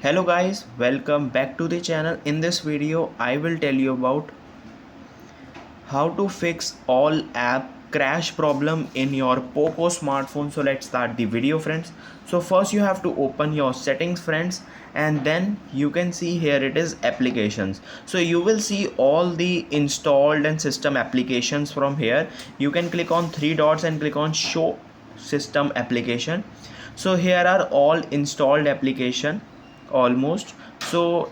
Hello guys, welcome back to the channel. In this video I will tell you about how to fix all app crash problem in your Poco smartphone. So let's start the video, friends. So first you have to open your settings, friends, and then you can see here it is applications. So you will see all the installed and system applications from here. You can click on three dots and click on show system application. So here are all installed application almost. So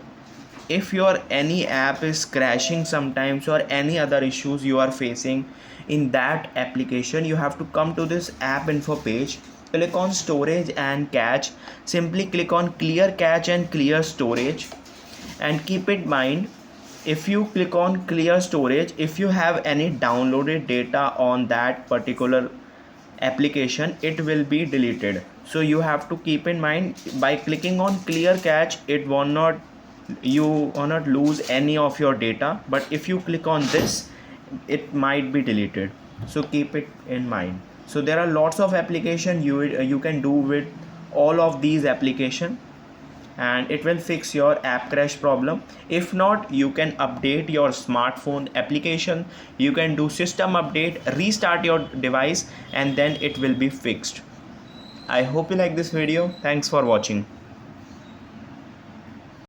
if your any app is crashing sometimes or any other issues you are facing in that application, you have to come to this app info page, click on storage and cache, simply click on clear cache and clear storage. And keep in mind, if you click on clear storage, if you have any downloaded data on that particular application, it will be deleted. So you have to keep in mind, by clicking on clear cache, it will not, you will not lose any of your data, but if you click on this, it might be deleted. So keep it in mind. So there are lots of application you can do with all of these application, and it will fix your app crash problem. If not, you can update your smartphone application, you can do system update, restart your device, and then it will be fixed. I hope you like this video. Thanks for watching.